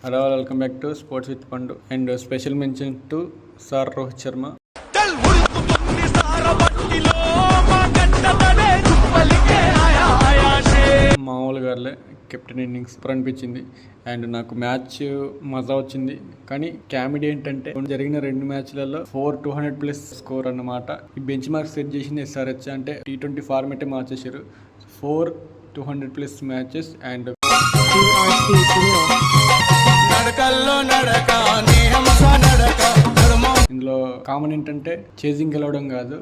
Hello welcome back to sports with Pandu and special mention to sir Rohit Sharma. మామూలుగా captain innings super అనిపించింది and నాకు match మజా వచ్చింది. కానీ కామెడీ ఏంటంటే జరిగిన 2 మ్యాచ్లలో 200+ స్కోర్ అన్నమాట. ఈ బెంచ్ మార్క్ సెట్ చేసింది SRH, అంటే T20 ఫార్మేటే మార్చేసారు. 200+ మ్యాచెస్ అండ్ ఇందులో కామన్ ఏంటంటే చేజింగ్ గెలవడం కాదు,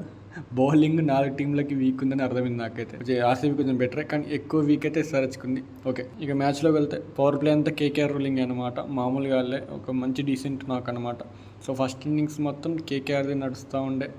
బౌలింగ్ 4 టీంలకి వీక్ ఉందని అర్థమైంది నాకైతే. ఆర్సీబీ కొంచెం బెటర్, కానీ ఎక్కువ వీక్ అయితే సరచుకుంది. ఓకే, ఇక మ్యాచ్లోకి వెళ్తే పవర్ ప్లే అంతా కేకేఆర్ రూలింగ్ అనమాట. మామూలుగా ఒక మంచి డీసెంట్ నాక్ అనమాట. సో ఫస్ట్ ఇన్నింగ్స్ మొత్తం కేకేఆర్ది నడుస్తూ ఉండే,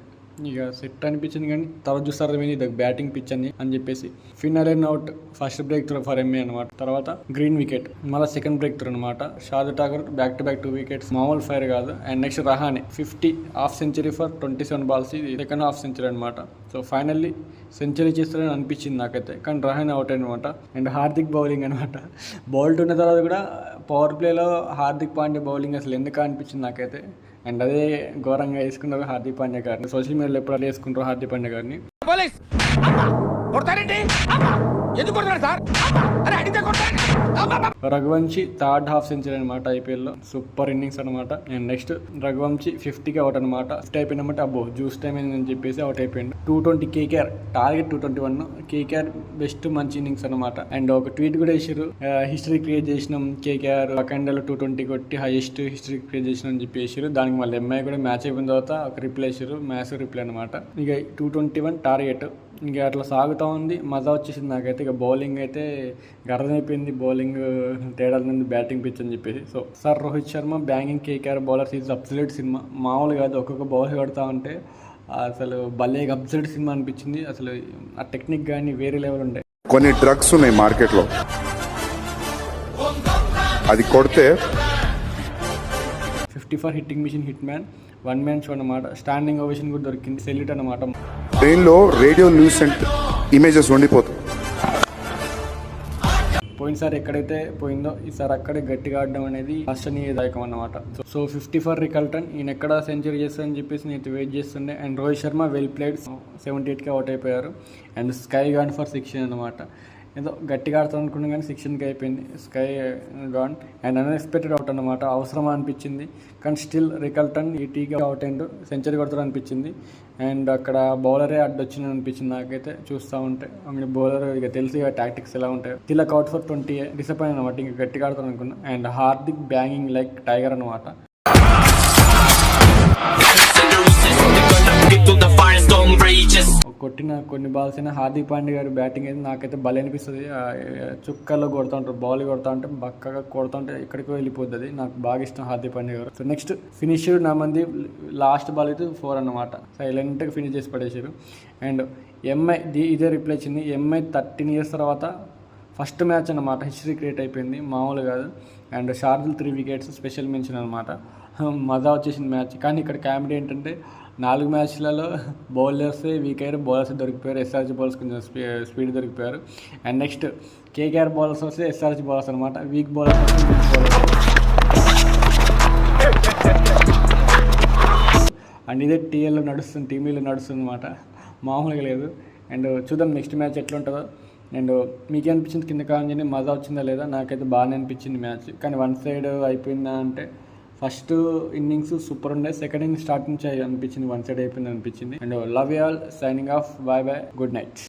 ఇక సెట్ అనిపించింది. కానీ తర్వాత చూస్తారు ఇది బ్యాటింగ్ పిచ్ అని చెప్పేసి ఫినాలెన్ out, first break through for MI అనమాట. తర్వాత గ్రీన్ వికెట్, మళ్ళీ సెకండ్ బ్రేక్ త్రూ అనమాట. Shardul Thakur back to back 2 wickets, మామూలు ఫైర్ కాదు. And next Rahane 50 half century for 27 balls, ఇది సెకండ్ హాఫ్ సెంచరీ అనమాట. సో ఫైనల్లీ సెంచరీ చేస్తారని అనిపించింది నాకైతే, కానీ రహానే అవుట్ అనమాట. అండ్ హార్దిక్ బౌలింగ్ అనమాట. బౌల్ట్ ఉన్న తర్వాత కూడా పవర్ ప్లేలో హార్దిక్ పాండ్యా బౌలింగ్ అసలు ఎందుకు అనిపించింది నాకైతే. అండ్ అదే ఘోరంగా వేసుకున్నారు హార్దిక్ పాండ్యా గారిని. సోషల్ మీడియాలో ఎప్పుడు అలా వేసుకుంటారు హార్దిక్ పాండ్యా గారిని. రఘువంశీ 3rd హాఫ్ సెంచరీ అనమాట ఐపీఎల్లో, సూపర్ ఇన్నింగ్స్ అనమాట. అండ్ నెక్స్ట్ రఘువంశీ 50కి అవుట్ అనమాట. 50 అయిపోయినమాట, అబ్బో జ్యూస్ టైం అయిందని చెప్పేసి అవుట్ అయిపోయింది. 220 కేకేఆర్ టార్గెట్, 221 కేకేఆర్ బెస్ట్ మంచి ఇన్నింగ్స్ అనమాట. అండ్ ఒక ట్వీట్ కూడా వేసారు, హిస్టరీ క్రియేట్ చేసినాం కేకేఆర్ అఖండలో 220 కొట్టి హైయెస్ట్ హిస్టరీ క్రియేట్ చేసిన అని చెప్పి వేసారు. దానికి మళ్ళీ ఎంఐ కూడా మ్యాచ్ అయిపోయిన తర్వాత ఒక రిప్లై వేసారు, మ్యాచ్ రిప్లై అనమాట. ఇక 221 టార్గెట్, ఇంకా అట్లా సాగుతూ ఉంది. మజా వచ్చేసింది నాకైతే. ఇక బౌలింగ్ అయితే అర్థమైపోయింది, బౌలింగ్ తేడా ఉంది బ్యాటింగ్ పిచ్ అని చెప్పేసి. So sir Rohit Sharma banging KKR bowlers is absolute cinema. మామూలు కాదు, ఒక్కొక్క బౌలర్ కొడతా ఉంటే అసలు భలే అబ్సల్యూట్ సినిమా అనిపించింది. అసలు ఆ టెక్నిక్ కానీ వేరే లెవెల్ ఉండే. కొన్ని డ్రగ్స్ ఉన్నాయి మార్కెట్లో, అది కొడితే 54 hitting machine hit man, 1 man show అనమాట. స్టాండింగ్ ఓవేషన్ కూడా దొరికింది, సెల్యూట్ అనమాట. బ్రెయిన్లో రేడియో న్యూసెంట్ ఇమేజెస్ ఉండిపోతాయి. పోయినసారి ఎక్కడైతే పోయిందో ఈసారి అక్కడే గట్టిగా ఆడడం అనేది ఆశ్చర్యదాయకం అన్నమాట. సో 54 రికల్టన్, ఈయన ఎక్కడ సెంచరీ చేస్తారని చెప్పేసి నేను వెయిట్ చేస్తుండే. And Rohit Sharma well played, 78కి అవుట్ అయిపోయారు. అండ్ స్కై గాన్ ఫర్ 16 అనమాట. ఏదో గట్టిగా ఆడతాం అనుకున్నాం కానీ 16కి అయిపోయింది SKY gone. And unexpected out అనమాట, అవసరమా అనిపించింది. కానీ స్టిల్ రికల్టన్ ఈటీగా అవుట్ అయిండు, సెంచరీ కొడతారు అనిపించింది. అండ్ అక్కడ బౌలరే అడ్డొచ్చింది అనిపించింది నాకైతే చూస్తూ ఉంటే. బౌలర్ ఇక తెలిసి టాక్టిక్స్ ఎలా ఉంటాయి. తిలక్ అవుట్ ఫర్ 20, డిసప్పాయింట్ అనమాట. ఇంకా గట్టిగా ఆడతారు అనుకున్నా. And Hardik banging like tiger అనమాట. కొట్టిన కొన్ని బాల్స్ అయినా హార్దిక్ పాండ్యా గారి బ్యాటింగ్ అయితే నాకైతే భలే అనిపిస్తుంది. చుక్కల్లో కొడుతూ ఉంటారు, బాల్ కొడుతూ ఉంటే బక్కగా కొడుతూ ఉంటే ఎక్కడికో వెళ్ళిపోతుంది. నాకు బాగా ఇష్టం హార్దిక్ పాండ్యా గారు. సో నెక్స్ట్ ఫినిష్ నా మంది లాస్ట్ బాల్ అయితే 4 అన్నమాట. సైలెంట్గా ఫినిష్ చేసి పడేసారు. అండ్ ఎంఐ ఇదే రిప్లై ఇచ్చింది. ఎంఐ 13 years తర్వాత ఫస్ట్ మ్యాచ్ అన్నమాట, హిస్టరీ క్రియేట్ అయిపోయింది, మామూలు కాదు. And Shardul 3 wickets, special mention అనమాట. మజా వచ్చేసింది మ్యాచ్. కానీ ఇక్కడ కామెడీ ఏంటంటే 4 మ్యాచ్లలో బౌలర్సే వీక్ అయ్యారు, బౌలర్స్ దొరికిపోయారు. SRH బౌలర్స్ కొంచెం స్పీడ్ దొరికిపోయారు. అండ్ నెక్స్ట్ కేకేఆర్ బౌలర్స్ వస్తే SRH బౌలర్స్ అనమాట, వీక్ బౌలర్స్ వస్తే వీక్ బౌలర్స్. అండ్ ఇదే టీఎల్లో నడుస్తుంది, టీవీలో నడుస్తుంది అనమాట, మామూలుగా లేదు. అండ్ చూద్దాం నెక్స్ట్ మ్యాచ్ ఎట్లా ఉంటుందో. అండ్ మీకే అనిపించింది కింద కావాలి, మజా వచ్చిందా లేదా? నాకైతే బాగానే అనిపించింది మ్యాచ్. కానీ 1 side అయిపోయిందా అంటే ఫస్ట్ ఇన్నింగ్స్ సూపర్ ఉండే, సెకండ్ ఇన్నింగ్స్ స్టార్ట్ నుంచి అనిపించింది 1 side అయిపోయింది అనిపించింది. And love you all, signing off, bye bye, good night.